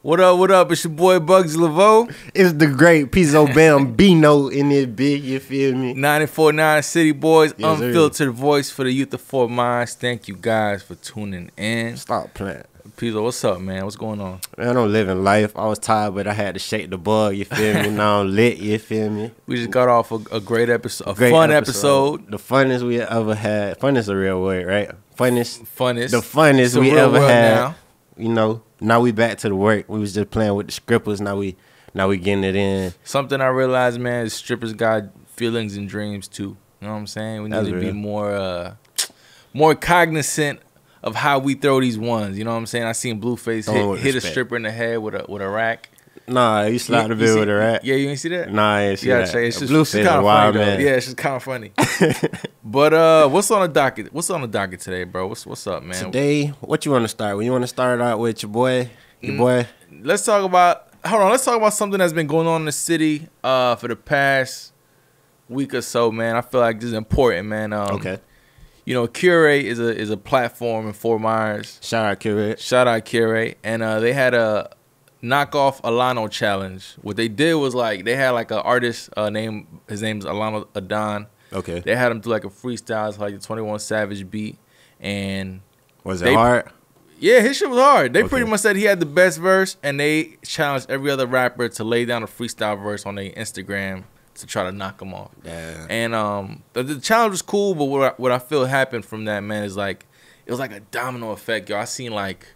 What up, what up? It's your boy Bugsy Laveau. It's the great Pizzo Bambino in this big, you feel me? 94.9 City Boys, Yes, unfiltered sir. voice for the youth of Fort Myers. Thank you guys for tuning in. Stop playing. Pizzo, what's up, man? What's going on? Man, I'm living life. I was tired, but I had to shake the bug, you feel me? Now I'm lit, you feel me? We just got off a great episode, a fun episode. The funnest we ever had. Fun is a real word, right? Funnest. The funnest It's a we real ever world had. now. You know, now we back to the work. We was just playing with the scrippers. Now we getting it in. Something I realized, man, is strippers got feelings and dreams too. You know what I'm saying? We need That's to be real. more cognizant of how we throw these ones. You know what I'm saying? I seen Blueface hit a respect. stripper in the head with a rack. Nah, you slapped the bill with a rat. Yeah, you ain't see that? Nah, I ain't see that. It's just Blueface kind a of wild funny, man. though. Yeah, it's just kind of funny. But what's on the docket? What's on the docket today, bro? What's up, man? Today, what you want to start with? You want to start out with your boy? Let's talk about. Hold on. Let's talk about something that's been going on in the city for the past week or so, man. I feel like this is important, man. Okay. You know, Curate is a platform in Fort Myers. Shout out Curate. Shout out Curate, and they had a knockoff Alano challenge. What they did was like they had like an artist his name's Alano Adon. Okay. They had him do like a freestyle, it's like a 21 Savage beat, and Was it hard? yeah, his shit was hard. They Okay. pretty much said he had the best verse, and they challenged every other rapper to lay down a freestyle verse on their Instagram to try to knock him off. Yeah. And the challenge was cool, but what I feel happened from that, man, is like it was like a domino effect, yo. I seen like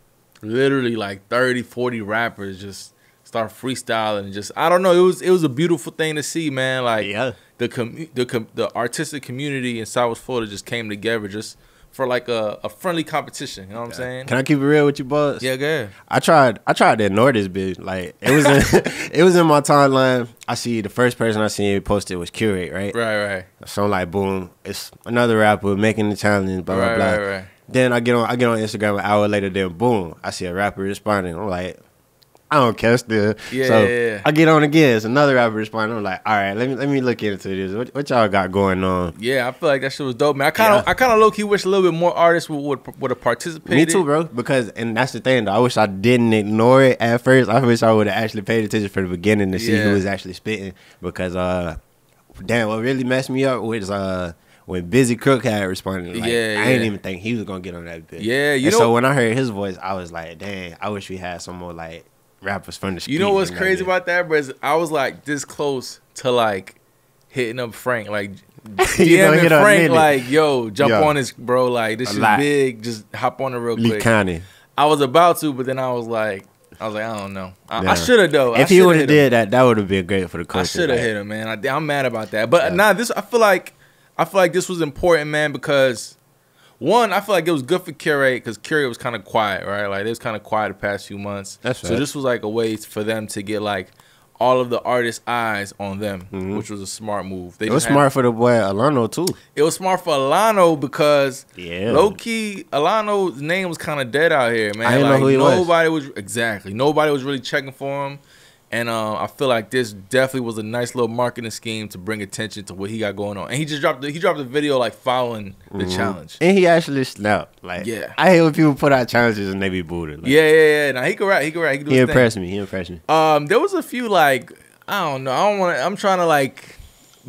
literally like 30, 40 rappers just start freestyling and just I don't know. It was a beautiful thing to see, man. Like Yeah. the artistic community in South Florida just came together just for like a friendly competition. You know what I'm saying? Can I keep it real with you, boss? Yeah, go ahead. I tried to ignore this bitch. Like it was it was in my timeline. I see the first person I seen posted was Curate, right? Right. So I'm like, boom, it's another rapper making the challenge, blah blah blah. Right. Then I get on Instagram an hour later. Then boom, I see a rapper responding. I'm like, I don't care still. Yeah, so yeah. I get on again. It's another rapper responding. I'm like, all right, let me look into this. What y'all got going on? Yeah, I feel like that shit was dope, man. I kind of low key wish a little bit more artists would have participated. Me too, bro. Because and that's the thing, though. I wish I didn't ignore it at first. I wish I would have actually paid attention from the beginning to see who was actually spitting. Because damn, what really messed me up was when Busy Crook had responded. Like, I didn't even think he was gonna get on that bit. Yeah, so when I heard his voice, I was like, dang, I wish we had some more like rappers from the street. You know what's crazy about that, bro? Is I was like this close to like hitting up Frank, like DMing Frank, like, yo, jump on this, bro. Like this is big. Just hop on it real quick. Lee County. I was about to, but then I was like, I don't know. I should have though. If he would have did that would have been great for the culture. I should have hit him, man. I'm mad about that. But nah, I feel like this was important, man, because one, I feel like it was good for Curate because Curate was kind of quiet, right? Like it was kind of quiet the past few months. That's so right. this was like a way for them to get like all of the artists' eyes on them, which was a smart move. It was smart for the boy Alano too. It was smart for Alano because low key Alano's name was kind of dead out here, man. I didn't know who he was. Nobody was really checking for him. And I feel like this definitely was a nice little marketing scheme to bring attention to what he got going on. And he just dropped a video like following the challenge. And he actually snapped. Like, I hate when people put out challenges and they be booted. Like, yeah. Now he can rap. He can do his thing. He impressed me. There was a few like I don't know. I'm trying to like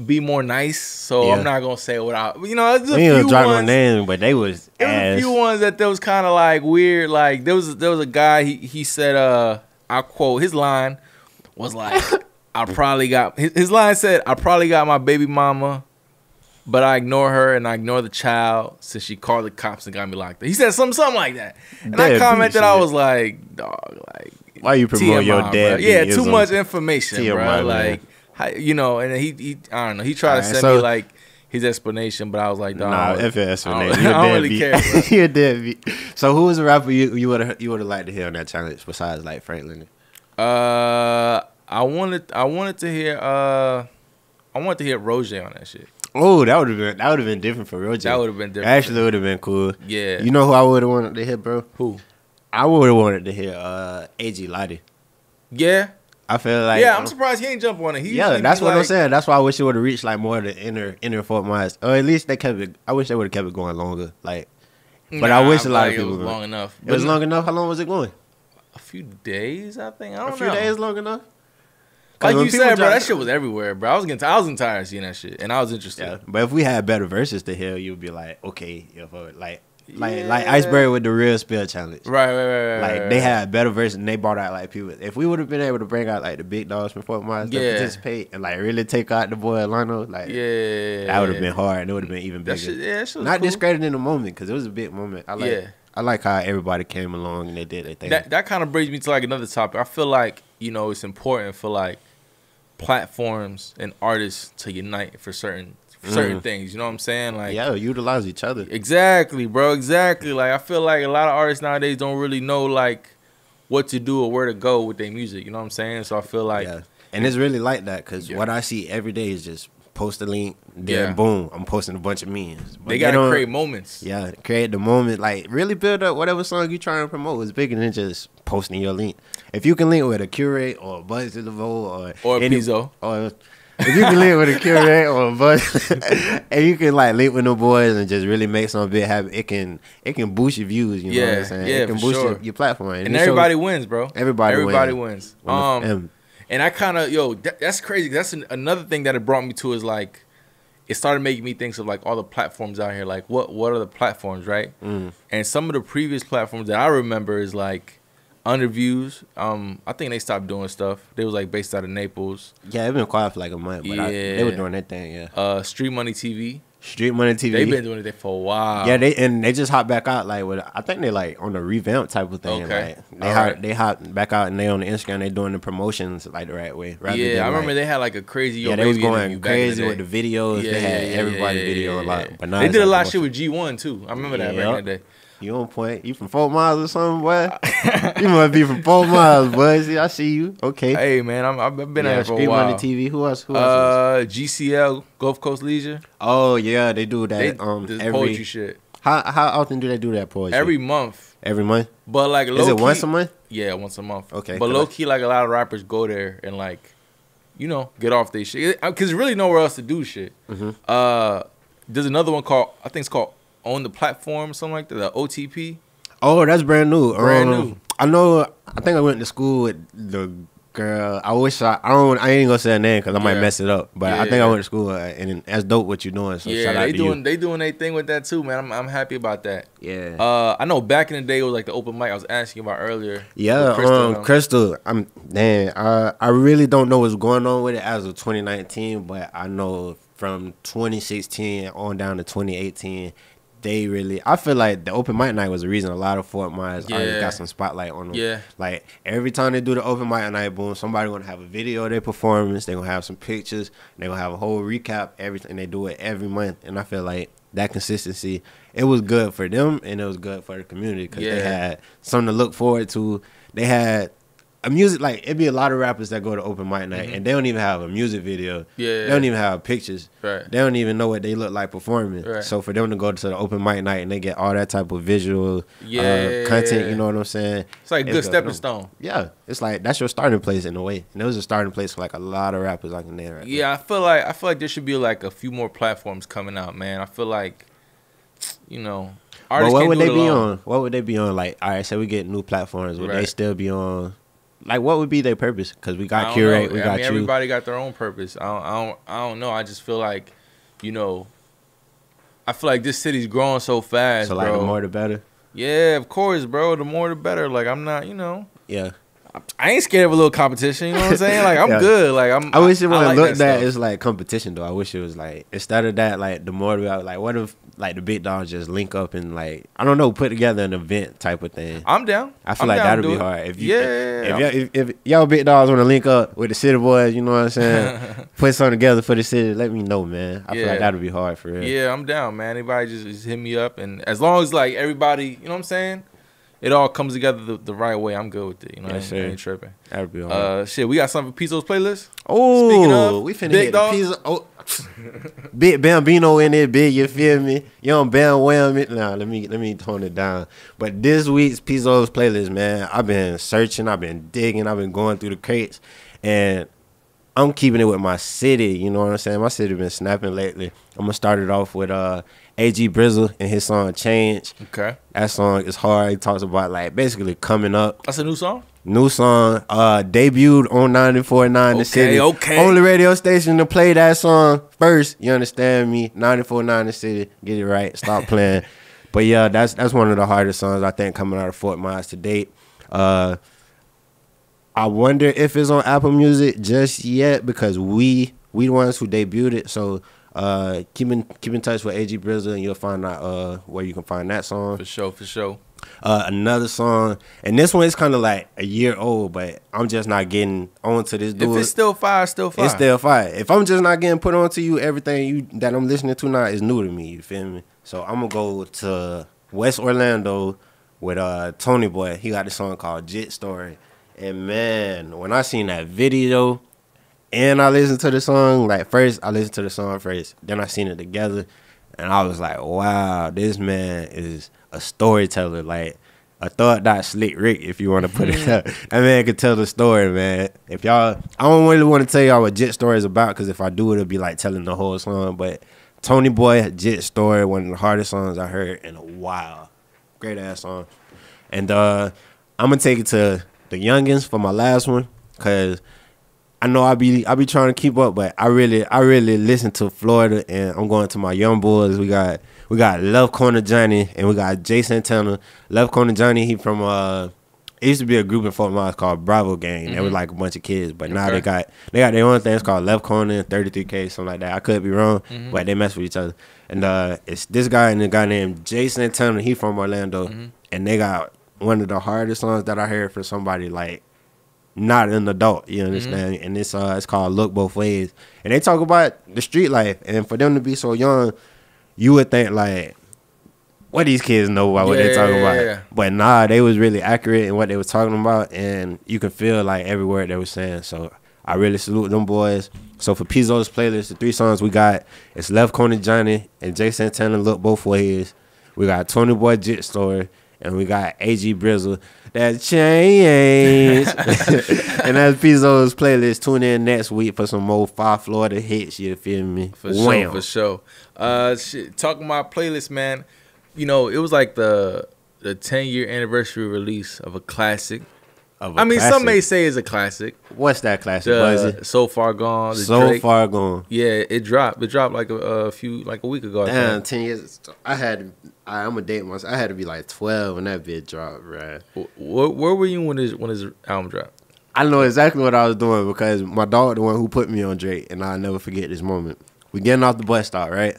be more nice, so I'm not gonna say what I. You know, there's a few ones. Drop no name, but they was. There was a few ones that was kind of like weird. Like there was a guy. He said I quote his line was like I probably got his line said I probably got my baby mama, but I ignore her and I ignore the child since she called the cops and got me locked up. He said something like that, and I commented. I was like, dog, like why you promote your dad? Yeah, too much information, bro. Like, you know, and he I don't know. He tried to send me like his explanation, but I was like, dog, nah, F your explanation. I don't really care. You're deadbeat. So who was a rapper you would have liked to hear on that challenge besides like Frank Leonard? I wanted to hear Roger on that shit. Oh, that would have been different for Roger. That would have been different. Actually, would have been cool. Yeah. You know who I would have wanted to hear, bro? Who? I would have wanted to hear A.G. Lottie. Yeah. I feel like I'm surprised he ain't jump on it. That's what I'm saying. That's why I wish it would have reached like more of the inner Fort Myers, or at least they kept it. I wish they would have kept it going longer. Like, but I wish a lot of people. It was long enough. It was long enough. How long was it going? few days, I think. I don't know. A few days long enough. Like you said, bro, that shit was everywhere, bro. I was getting tired of seeing that shit, and I was interested. Yeah, but if we had better verses to hear, you'd be like, okay, like Iceberg with the real spell challenge. Right. Like they had better verses, and they brought out like people. If we would have been able to bring out like the big dogs from Fort Myers to participate and like really take out the boy Lano, like that would have been hard. And it would have been even bigger. That shit was not cool. discrediting the moment because it was a big moment. I like how everybody came along and they did their thing. That kind of brings me to like another topic. I feel like it's important for like platforms and artists to unite for certain things. You know what I'm saying? Like utilize each other. Exactly, bro. Exactly. Like I feel like a lot of artists nowadays don't really know like what to do or where to go with their music. You know what I'm saying? So I feel like and it's really like that because what I see every day is just post a link, then boom, I'm posting a bunch of memes. But they gotta create moments. Yeah, create the moment. Like really build up whatever song you trying to promote. It's bigger than just posting your link. If you can link with a Curate or a Buzz to the Vote or a Pizzo, or if you can link with a Curate or a Buzz, and you can like link with the boys and just really make something big happen, it can boost your views. You know what I'm saying? Yeah, it can boost your platform, and everybody wins, bro. Everybody wins. And I kind of that's crazy. That's another thing that it brought me to is like it started making me think of like all the platforms out here. Like what are the platforms, right? And some of the previous platforms that I remember is like Underviews. I think they stopped doing stuff. They was like based out of Naples. Yeah, they've been quiet for like a month, but they were doing their thing. Yeah. Street Money TV. Street Money TV. They've been doing it for a while. Yeah, they just hopped back out like with I think they like on the revamp type of thing. Okay. Like, they hopped back out and they on the Instagram. They doing the promotions like the right way. Yeah, I remember they had like a crazy. They was going crazy with the videos. They had everybody video a lot. But now they did a lot of shit with G1 too. I remember that back in the day. You on point. You from 4 miles or something, boy? You must be from 4 miles, boy. See, I see you. Okay. Hey, man, I've been out here for a Street while. Money TV. Who else? GCL, Gulf Coast Leisure. Oh, yeah, they do that. Every poetry shit. How often do they do that poetry? Every month. Every month? But like low Is it key, once a month? Yeah, once a month. Okay. But low key, like a lot of rappers go there and like, get off their shit. Because there's really nowhere else to do shit. There's another one called, I think it's called On the Platform, something like that, the OTP. Oh, that's brand new. Brand new. I think I went to school with the girl. I ain't gonna say her name because I might mess it up. But I think I went to school and that's dope what you're doing. So shout out to you. They doing their thing with that too, man. I'm happy about that. Yeah. I know back in the day it was like the open mic I was asking about earlier. Yeah. Crystal. I really don't know what's going on with it as of 2019, but I know from 2016 on down to 2018. I feel like the open mic night was the reason a lot of Fort Myers artists got some spotlight on them. Yeah. Like every time they do the open mic night, boom, somebody gonna have a video of their performance. They gonna have some pictures. They gonna have a whole recap. Everything they do it every month, and I feel like that consistency, it was good for them and it was good for the community because they had something to look forward to. They had a music, like it'd be a lot of rappers that go to open mic night and they don't even have a music video. They don't even have pictures. Right. They don't even know what they look like performing. Right. So for them to go to the open mic night and they get all that type of visual content, you know what I'm saying? It's like a good stepping stone. Yeah. It's like that's your starting place in a way. And it was a starting place for like a lot of rappers like in there. Right I feel like there should be like a few more platforms coming out, man. I feel like artists what would can't they do it be alone. on? What would they be on? Like, all right, say we get new platforms. Would they still be on? Like, what would be their purpose? Because we got Curate, we got you. Everybody got their own purpose. I don't know. I just feel like, I feel like this city's growing so fast, so, like, bro. the more the better? Yeah, of course, bro. The more the better. Like, I'm not, Yeah. I ain't scared of a little competition, you know what I'm saying? Like, I'm good. Like, I wish it wasn't looked at as as like competition though. I wish it was like instead of that, like the more about like what if like the big dogs just link up and like I don't know, put together an event type of thing. I'm down. I feel like that'd be hard. If if y'all big dogs want to link up with the city boys, you know what I'm saying? Put something together for the city, let me know, man. I feel like that'd be hard for real. Yeah, I'm down, man. Anybody just hit me up and as long as like everybody, you know what I'm saying? It all comes together the right way. I'm good with it. I ain't tripping. That'd be hard. Shit, we got something for Pizzo's playlist. Oh, we finna Big get Pizzo. Oh, Big Bambino in there, big. You feel me? You don't Bam Wham it. Nah, let me tone it down. But this week's Pizzo's playlist, man, I've been searching, I've been digging, I've been going through the crates, and I'm keeping it with my city. You know what I'm saying? My city been snapping lately. I'm gonna start it off with A.G. Brizzle and his song Change. Okay. That song is hard. He talks about like basically coming up. That's a new song? New song. Debuted on 94.9 The City. Okay. Only radio station to play that song first. You understand me? 94.9 The City. Get it right. Stop playing. But yeah, that's one of the hardest songs I think coming out of Fort Myers to date. I wonder if it's on Apple Music just yet because we the ones who debuted it. So keep in touch with A.G. Brizzle and you'll find out where you can find that song. For sure. Another song, and this one is kind of like a year old, but I'm just not getting onto this dude. If it's still fire, still fire. It's still fire. If I'm just not getting put onto you, everything that I'm listening to now is new to me. You feel me? So I'm gonna go to West Orlando with Tony Boy. He got a song called Jet Story, and man, when I seen that video and I listened to the song, like first I listened to the song first, then I seen it together, and I was like, wow, this man is a storyteller, like a thought slick Rick, if you want to put it up. That man could tell the story, man. If y'all, I don't really want to tell y'all what Jet Story is about, because if I do, it'll be like telling the whole song. But Tony Boy, Jet Story, one of the hardest songs I heard in a while. Great ass song. And I'm gonna take it to the youngins for my last one, cause I know I be trying to keep up, but I really listen to Florida, and I'm going to my young boys. We got Love Corner Johnny, and we got Jay Santana. Love Corner Johnny, he from it used to be a group in Fort Myers called Bravo Gang. Mm-hmm. They was like a bunch of kids, but now they got their own things called Left Corner, 33K, something like that. I could be wrong, but they mess with each other. And it's this guy and a guy named Jay Santana. He from Orlando, and they got one of the hardest songs that I heard for somebody like not an adult, you understand? And it's called Look Both Ways. And they talk about the street life, and for them to be so young, you would think like, what these kids know about what they talking about. Yeah. But nah, they was really accurate in what they was talking about, and you can feel like every word they were saying. So I really salute them boys. So for Pizzo's playlist, the 3 songs we got, it's Left Corner Johnny and Jay Santana, Look Both Ways. We got Tony Boy, Jet Story, and we got A.G. Brizzle, That Change. And that's Pizzo's playlist. Tune in next week for some more Five Florida hits, you feel me? For sure. Talking about playlist, man. You know, it was like the 10-year anniversary release of a classic. Some may say it's a classic. What's that classic? Was it So Far Gone? So Far Gone. Yeah, it dropped. It dropped like a week ago. Damn, 10 years. I'm a date once. I had to be like 12 when that bit dropped, right? Where were you when his album dropped? I know exactly what I was doing because my dog, the one who put me on Drake, and I'll never forget this moment. We getting off the bus stop, right?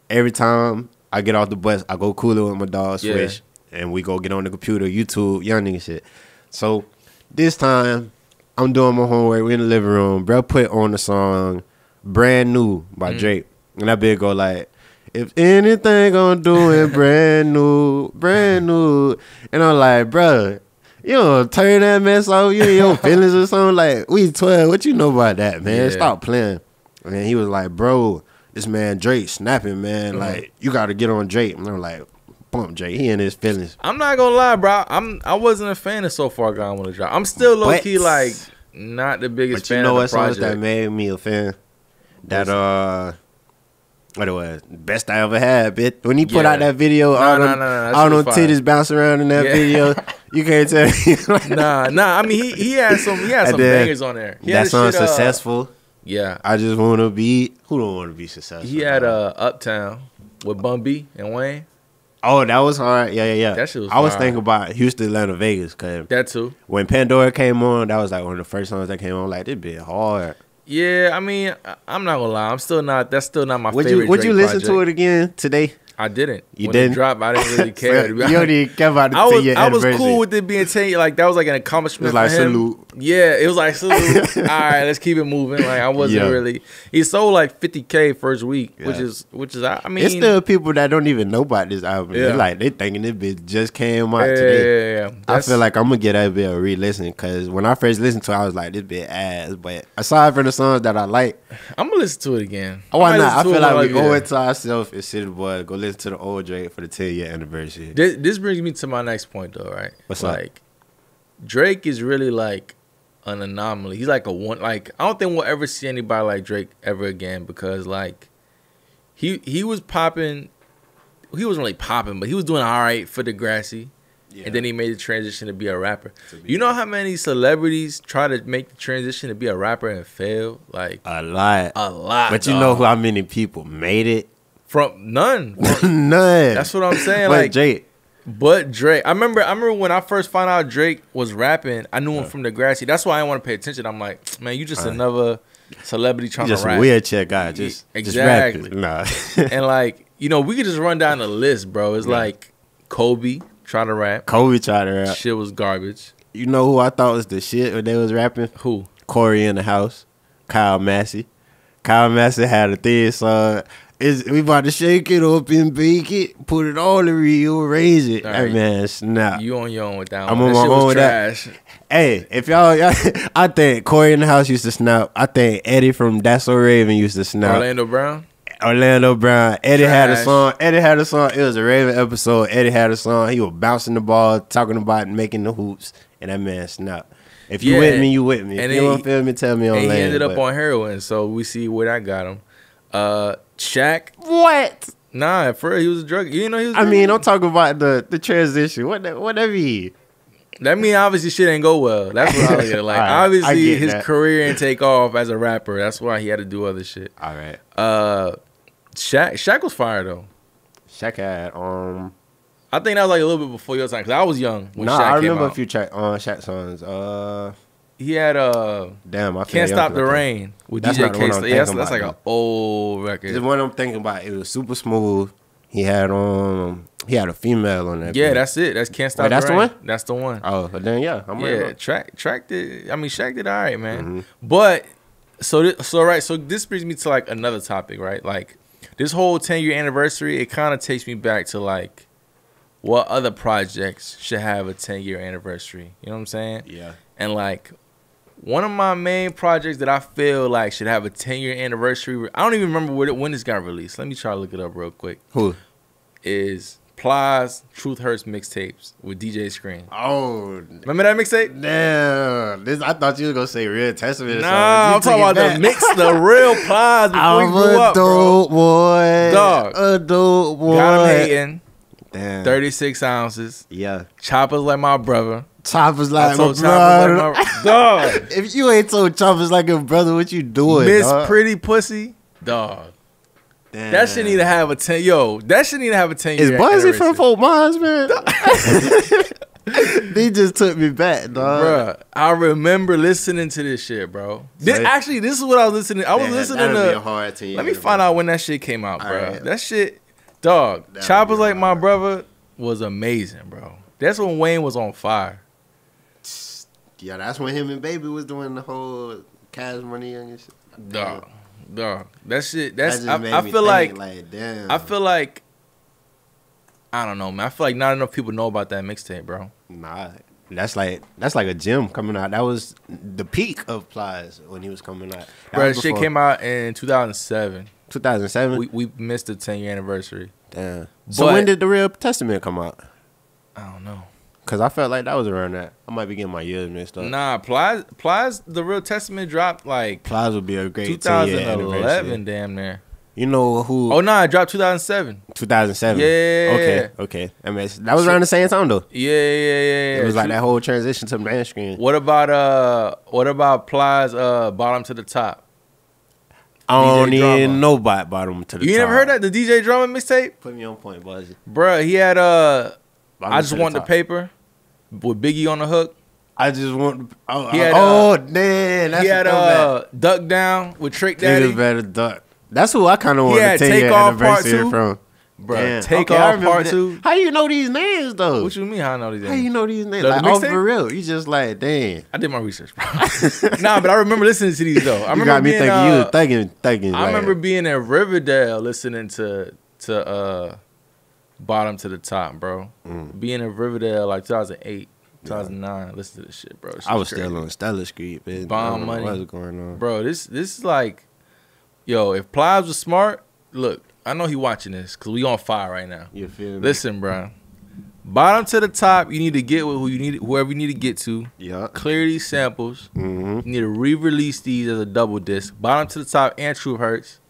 Every time I get off the bus, I go cool it with my dog, Swish, and we go get on the computer, YouTube, young nigga shit. So this time, I'm doing my homework. We're in the living room. Bro put on the song Brand New by Drake. And that bit go like, if anything gonna do it brand new, brand new. And I'm like, bro, you don't turn that mess off. You in your feelings or something. Like, we 12. What you know about that, man? Stop playing. And he was like, bro, this man Drake snapping, man. Like, you got to get on Drake. And I'm like, bump Drake. He in his feelings. I'm not gonna lie, bro. I wasn't a fan of So Far Gone when it dropped. I'm still low key like not the biggest fan of the project. But you know what songs that made me a fan? That what it was? Best I ever had, bitch. When he put out that video, all them titties bounce around in that video. You can't tell me. Nah. I mean, he had some bangers on there. That song Successful. Yeah. I just want to be. Who don't want to be successful? He had Uptown with Bun B and Wayne. Oh, that was hard. Yeah. That shit was I was thinking about Houston, Atlanta, Vegas. Cause that too. When Pandora came on, that was like one of the first songs that came on. Like, this bit hard. Yeah, I mean, I'm not gonna lie. That's still not my favorite. Would you listen to it again today? I didn't. You didn't? It dropped, I didn't really care. You don't even care about the 10-year anniversary. I was cool with it being 10. Like, that was like an accomplishment. It was like for him. salute. Yeah, it was like salute. All right, let's keep it moving. Like, I wasn't really. He sold like 50K first week, which is. I mean, it's still people that don't even know about this album. Yeah. They thinking this bitch just came out today. Yeah. I feel like I'm gonna get that bit a re-listen because when I first listened to it, I was like, this bit ass. But aside from the songs that I like, I'm gonna listen to it again. Why not? I feel like we owe it to ourselves as City Boy. Go listen to the old Drake for the 10-year anniversary. This brings me to my next point, though, right? What's like, up? Drake is really like an anomaly. He's like a one. Like, I don't think we'll ever see anybody like Drake ever again because like he was popping he wasn't really popping, but he was doing all right for Degrassi. Yeah. And then he made the transition to be a rapper. You know how many celebrities try to make the transition to be a rapper and fail? Like a lot. But you know how many people made it? From none. None. That's what I'm saying. But like Drake. But Drake. I remember when I first found out Drake was rapping, I knew him from Degrassi. That's why I didn't want to pay attention. I'm like, man, you just another celebrity trying to rap. Just a wheelchair guy. Just exactly. Just nah. And like, you know, we could just run down the list, bro. It's like Kobe trying to rap. Kobe tried to rap. Shit was garbage. You know who I thought was the shit when they was rapping? Who? Corey in the House. Kyle Massey. Kyle Massey had a theme song. We about to shake it up and bake it, put it all in rearrange it. Right. Hey man, snap. You on your own with that I'm one. on That my shit own was with trash. that. Hey, if y'all, I think Corey in the House used to snap. I think Eddie from That's So Raven used to snap. Orlando Brown. Eddie had a Trash. song. It was a Raven episode. Eddie had a song. He was bouncing the ball, talking about making the hoops, and that man snap. If you with me, you with me. If And you don't feel me, tell me on And land. he ended up on heroin, so we see where that got him. Shaq. What? Nah, for real, he was a drug. You know he was. I mean, I'm talking about the transition. What that mean? That mean obviously shit ain't go well. That's what I look at it like. All right, I Obviously get his that. career didn't take off as a rapper. That's why he had to do other shit. All right. Shaq was fire though. Shaq had I think that was like a little bit before your time because I was young when Nah, Shaq I came remember out. a few Shaq songs. He had Damn, I Can't Stop the Rain with That's DJ not the one I'm K. That's thinking like about, an old record. The one I'm thinking about, it was super smooth. He had a female on that. Yeah, beat. that's it. That's Can't Stop Wait, the that's the Rain. one? That's the one. Oh, but then yeah, I'm Yeah, right. track did. I mean, Shaq did all right, man. Mm-hmm. But so this brings me to like another topic, right? Like this whole 10-year anniversary, it kind of takes me back to like what other projects should have a 10-year anniversary. You know what I'm saying? Yeah. And like one of my main projects that I feel like should have a 10-year anniversary. I don't even remember when this got released. Let me try to look it up real quick. Who? Is Plies Truth Hurts mixtapes with DJ Scream. Oh, Remember that mixtape? damn! I thought you was gonna say Real Testament. Or Nah, I'm something. talking about the mix, the real Plies before you I'm grew a up, bro. dope boy, Dog. a dope boy. Got him hating. Damn. 36 ounces. Yeah. Choppers like my brother. Choppers I like my told brother. Choppers like my dog. If you ain't told Choppers like your brother, what you doing? Miss dog? Pretty Pussy. Dog. Damn. That shit need to have a 10. Yo, that shit need to have a 10 Is year Buzzy anniversary. from Fort Myers, man? They just took me back, dog. Bruh, I remember listening to this shit, bro. This is what I was listening. I was listening that'd be a to. hard 10 Let me years, find bro. out when that shit came out, bro. Alright. That shit, dog. That'd Choppers be like my hard. brother was amazing, bro. That's when Wayne was on fire. Yeah, that's when him and Baby was doing the whole Cash Money and shit. Dog. That shit. That That's. just I made me feel think, like. damn. I feel like. I don't know, man. I feel like not enough people know about that mixtape, bro. Nah, that's like a gem coming out. That was the peak of Plies when he was coming out. Bro, that shit came out in 2007. 2007. We missed the 10-year anniversary. Damn. So But- when did the Real Testament come out? I don't know. Cause I felt like that was around that. I might be getting my years mixed up. Nah, Plies, the Real Testament dropped like Plies would be a great 10-year 2011, anniversary. damn near. You know who? Oh, nah, it dropped 2007. 2007. Yeah. Okay. I mean, that was around the same time though. Yeah. It was like that whole transition to mainstream. What about Plies Bottom to the Top? I don't DJ Drama. even know about bottom to the You top. never heard that? The DJ Drama mixtape? Put me on point, Buzzy. Bruh, he had Bottom I Just to Want the top. Paper with Biggie on the hook. I just want. He had, man, that's He had a throwback. Duck Down with Trick Niggas Daddy. better duck. That's who I kind of want had to 10-year Take Off Part anniversary 2. from. Bruh, Damn. Take Okay, I Off remember Part that. 2. How you know these names though? What you mean how I know these How names? you know these names? The Like off mixtape? for real. You just like, damn. I did my research, bro. Nah, but I remember listening to these though. I You remember got me being, thinking you was thugging. I remember being in Riverdale listening to Bottom to the Top, bro. Being in Riverdale like 2008, 2009. Listen to this shit, bro. This I was shit's crazy. still on Stella Street, man. Bomb I don't know money. What's going on? Bro, this is like, yo, if Plies was smart, look, I know he watching this because we on fire right now. You feel me? Listen, bro. Bottom to the Top, you need to get with whoever you need to get to. Yeah. Clear these samples. Mm-hmm. You need to re-release these as a double disc. Bottom to the Top and Truth Hurts.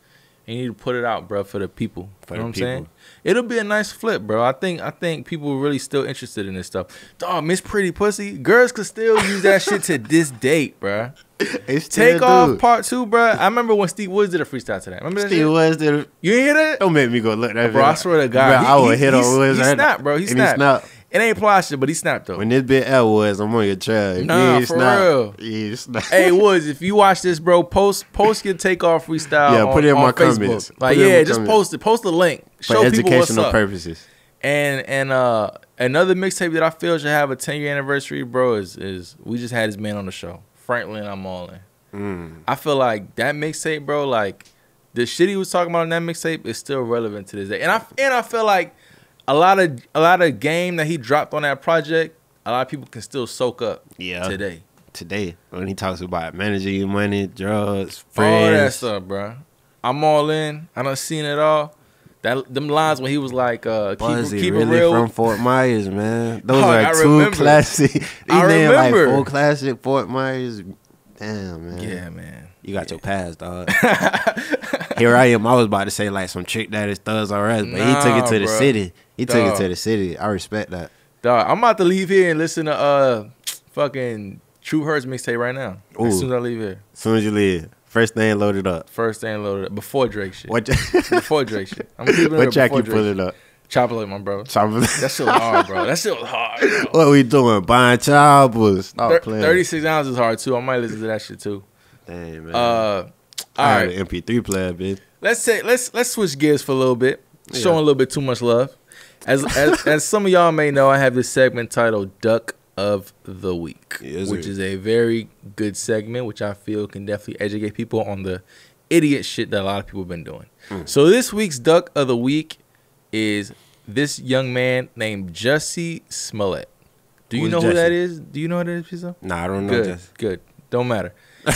And you need to put it out, bro, for the people. For you know the what I'm people. saying? It'll be a nice flip, bro. I think people are really still interested in this stuff. Dog, Miss Pretty Pussy, girls could still use that shit to this date, bro. Take Off Part 2, bro. I remember when Steve Woods did a freestyle to that. Remember that Steve Woods did it. You ain't hear that? Don't make me go look that. Bro, I swear to God. Bro, I would hit on Woods. He snapped, bro. He snapped. It ain't plastic, but he snapped, though. When this bit L was, I'm on your trail. Nah, for real. Yeah, hey, Woods, if you watch this, bro, post your Take Off freestyle. Yeah, put it in my Facebook. comments. Like, just post it. Post the link. Show for people what's educational up. purposes. And another mixtape that I feel should have a 10-year anniversary, bro, is we just had his man on the show, Franklin. I'm all in. I feel like that mixtape, bro, like the shit he was talking about in that mixtape is still relevant to this day. And I feel like a lot of game that he dropped on that project, a lot of people can still soak up today. Today, when he talks about managing your money, drugs, friends, all that stuff, bro. I'm all in. I done seen it all. Them lines when he was like, keep really it real. From Fort Myers, man. Those are two classic. I remember. Like 4 classic Fort Myers. Damn, man. Yeah, man. You got your pass, dog. Here I am. I was about to say like some Trick Daddy's Thugs R Us, but he took it to the city. He took it to the city. I respect that. Dog, I'm about to leave here and listen to fucking True Hurts mixtape right now. Ooh. As soon as I leave here. As soon as you leave. First thing loaded up. Before Drake shit. What before Drake shit. I'm keeping it what track you Drake put it up? Chocolate, my bro. Chocolate. That shit was hard, bro. That shit was hard, bro. What we doing? Buying choppers. 36 ounces is hard too. I might listen to that shit too. Damn, man. All right. right. MP3 player, bitch. Let's switch gears for a little bit. Showing a little bit too much love. As some of y'all may know, I have this segment titled Duck of the Week, which is a very good segment, which I feel can definitely educate people on the idiot shit that a lot of people have been doing. So this week's Duck of the Week is this young man named Jussie Smollett. Do you know who that is? Do you know who that is, Pizzo? Nah, I don't know. Good. Don't matter.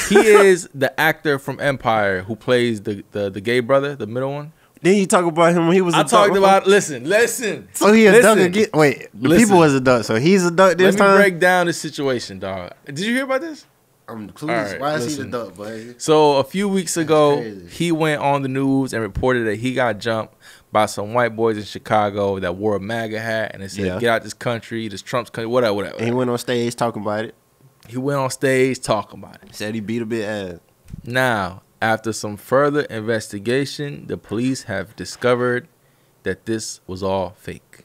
He is the actor from Empire who plays the gay brother, the middle one. Didn't you talk about him when he was a duck? Listen. So he a duck again? Wait, the people was a duck, so he's a duck this time? Let me break down the situation, dog. Did you hear about this? I'm clueless. Right, why is he the duck, buddy? So a few weeks ago, he went on the news and reported that he got jumped by some white boys in Chicago that wore a MAGA hat and it said, "Get out this country, this Trump's country," whatever. And he went on stage talking about it. Said he beat a bit ass. Now, after some further investigation, the police have discovered that this was all fake.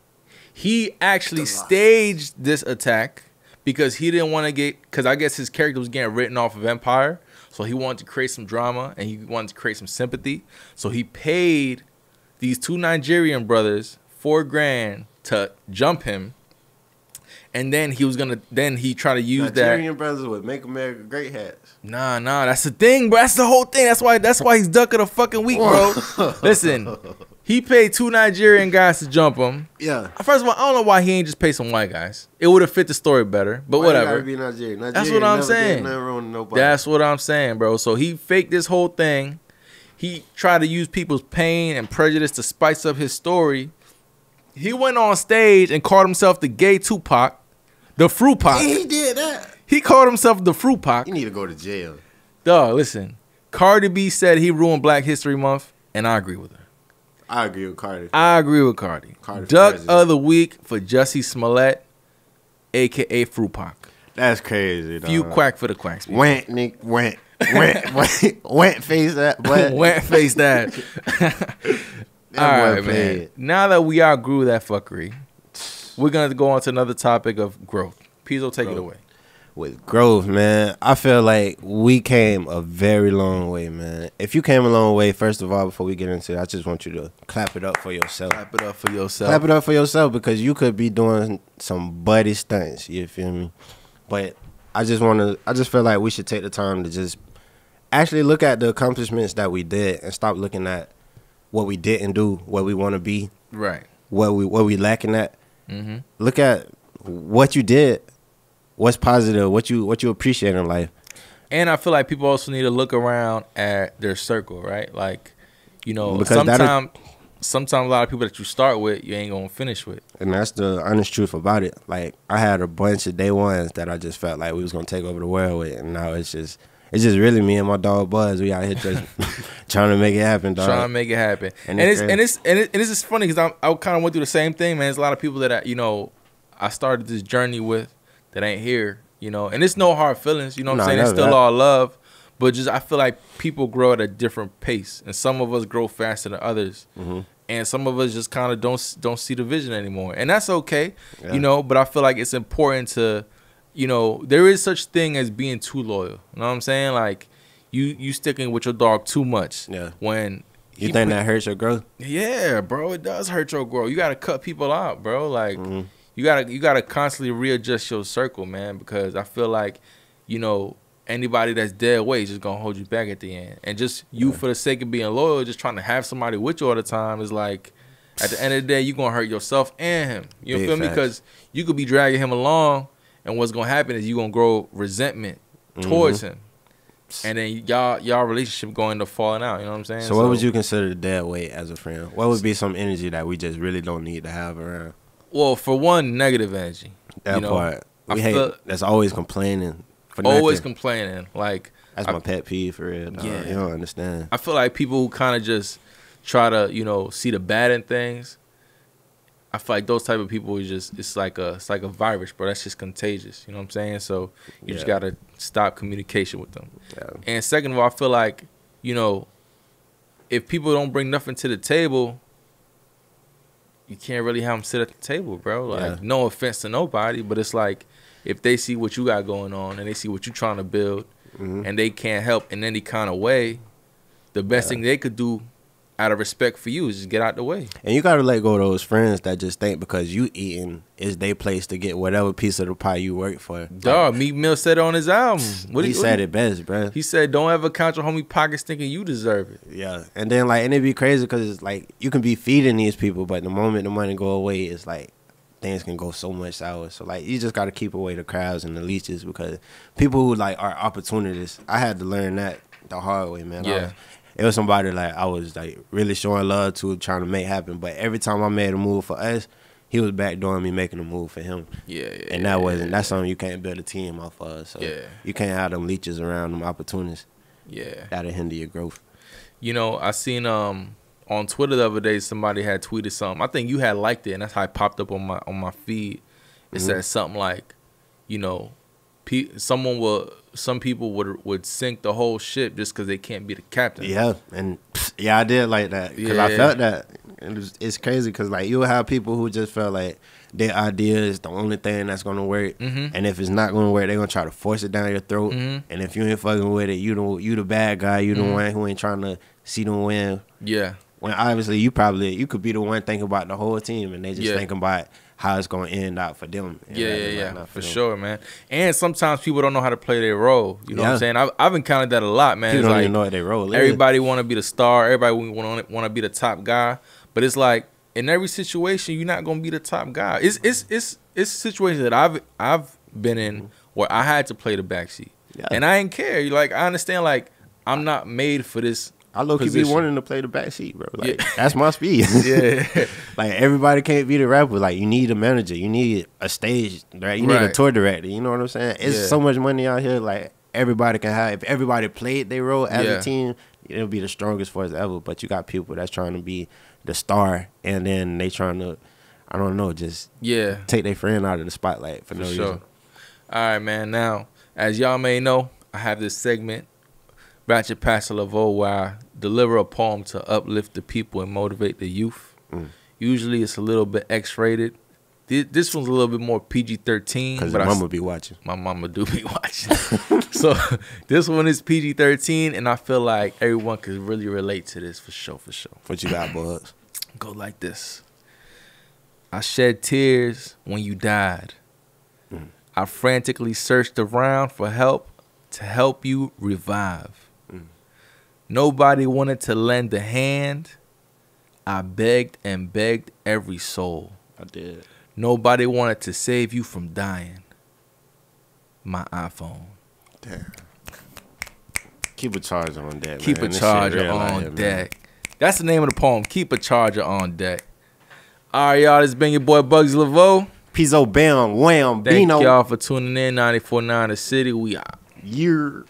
He actually staged this attack because he didn't want to because I guess his character was getting written off of Empire. So he wanted to create some drama and he wanted to create some sympathy. So he paid these 2 Nigerian brothers $4,000 to jump him. And then he tried to use Nigerian brothers would make America great hats. Nah, that's the thing, bro. That's the whole thing. That's why he's Duck of the fucking week, bro. Listen, he paid 2 Nigerian guys to jump him. Yeah. First of all, I don't know why he ain't just pay some white guys. It would have fit the story better, but whatever. Be Nigerian. That's what I'm saying. Nobody. That's what I'm saying, bro. So he faked this whole thing. He tried to use people's pain and prejudice to spice up his story. He went on stage and called himself the gay Tupac. The Fruit Pac. He did that. He called himself the Fruit Pac. You need to go to jail. Dog, listen. Cardi B said he ruined Black History Month, and I agree with her. I agree with Cardi. Duck of the Week for Jussie Smollett, a.k.a. Fruit Pac. That's crazy, dog. Few quack for the quacks. Went face that. Went face that. All right, man. Now that we outgrew that fuckery, we're going to go on to another topic of growth. Pizzo, take it away. With growth, man, I feel like we came a very long way, man. If you came a long way, first of all, before we get into it, I just want you to clap it up for yourself. Clap it up for yourself. Clap it up for yourself because you could be doing some buddy stunts, you feel me? But I just feel like we should take the time to just actually look at the accomplishments that we did and stop looking at what we didn't do, what we want to be. Right. What we lacking at. Mm-hmm. Look at what you did, what's positive, what you appreciate in life. And I feel like people also need to look around at their circle, right? Like, you know, because sometimes a lot of people that you start with, you ain't gonna finish with. And that's the honest truth about it. Like, I had a bunch of day ones that I just felt like we was gonna take over the world with, and now it's It's just really me and my dog Buzz. We out here just trying to make it happen, dog. Trying to make it happen. And it's just funny because I kind of went through the same thing, man. There's a lot of people that I started this journey with that ain't here, and it's no hard feelings, you know what I'm saying? It's still all love, but just I feel like people grow at a different pace, and some of us grow faster than others, and some of us just kind of don't see the vision anymore, and that's okay, but I feel like it's important to, there is such thing as being too loyal, you know what I'm saying? Like you sticking with your dog too much when you think that hurts your growth. Yeah, bro, it does hurt your growth. You gotta cut people out, bro. Like you gotta constantly readjust your circle, man, because I feel like anybody that's dead weight is just gonna hold you back at the end, and just for the sake of being loyal, just trying to have somebody with you all the time is like, at the end of the day, you gonna hurt yourself and him. You feel me? Because you could be dragging him along, and what's gonna happen is you gonna grow resentment towards him, and then y'all relationship going to falling out. You know what I'm saying? So what would you consider the dead weight as a friend? What would be some energy that we just really don't need to have around? Well, for one, negative energy. That part. We hate. That's always complaining. Always complaining. Like, that's my pet peeve for real. Dog. Yeah. You don't understand. I feel like people who kind of just try to, see the bad in things. I feel like those type of people is just it's like a virus, bro. That's just contagious. You know what I'm saying? So you just gotta stop communication with them. Yeah. And second of all, I feel like, if people don't bring nothing to the table, you can't really have them sit at the table, bro. Like, no offense to nobody, but it's like, if they see what you got going on and they see what you're trying to build, and they can't help in any kind of way, the best thing they could do out of respect for you is just get out the way. And you got to let go of those friends that just think because you eating is their place to get whatever piece of the pie you work for. Dog, Meek Mill said it on his album. He said it best, bro. He said, don't ever count your homie pockets thinking you deserve it. Yeah. And then, and it'd be crazy because it's like you can be feeding these people, but the moment the money go away, it's like things can go so much sour. So, you just got to keep away the crowds and the leeches because people who, are opportunists, I had to learn that the hard way, man. Yeah. It was somebody I was really showing love to, trying to make happen. But every time I made a move for us, he was backdooring me making a move for him. Yeah. And that's something you can't build a team off of. So you can't have them leeches around, them opportunists. Yeah. That'll hinder your growth. I seen on Twitter the other day somebody had tweeted something. I think you had liked it, and that's how it popped up on my feed. It said something like, some people would sink the whole ship just because they can't be the captain. Yeah, and I did like that because I felt that. And it's crazy because you'll have people who just felt like their idea is the only thing that's gonna work, and if it's not gonna work, they're gonna try to force it down your throat. And if you ain't fucking with it, you the bad guy. You the one who ain't trying to see them win. Yeah. When obviously you could be the one thinking about the whole team, and they just thinking about how it's going to end out for them. Yeah, for sure, man. And sometimes people don't know how to play their role. You know what I'm saying? I've encountered that a lot, man. People don't even know what their role is. Everybody want to be the star. Everybody want to be the top guy. But it's like, in every situation, you're not going to be the top guy. It's situations that I've been in where I had to play the backseat. Yeah. And I ain't care. I understand, I'm not made for this. I low-key be wanting to play the back seat, bro. That's my speed. Yeah. Everybody can't be the rapper. You need a manager. You need a stage, right? You need a tour director. You know what I'm saying? It's so much money out here. Everybody can have. If everybody played their role as a team, it'll be the strongest force ever. But you got people that's trying to be the star, and then they trying to, I don't know, just take their friend out of the spotlight for no reason. All right, man. Now, as y'all may know, I have this segment, Ratchet Pastor Laveau, where I deliver a poem to uplift the people and motivate the youth. Usually it's a little bit X-rated. This one's a little bit more PG-13. Because your mama be watching. My mama do be watching. So this one is PG-13, and I feel like everyone could really relate to this for sure. What you got, Bugs? Go like this. I shed tears when you died. I frantically searched around for help to help you revive. Nobody wanted to lend a hand. I begged and begged every soul. I did. Nobody wanted to save you from dying. My iPhone. Damn. Keep a charger on deck. Keep a charger on deck. That's the name of the poem. Keep a charger on deck. All right, y'all. This has been your boy Bugsy Laveau. Pizzo Bam Wham Thank y'all for tuning in. 94.9 The City. We out. Yeah.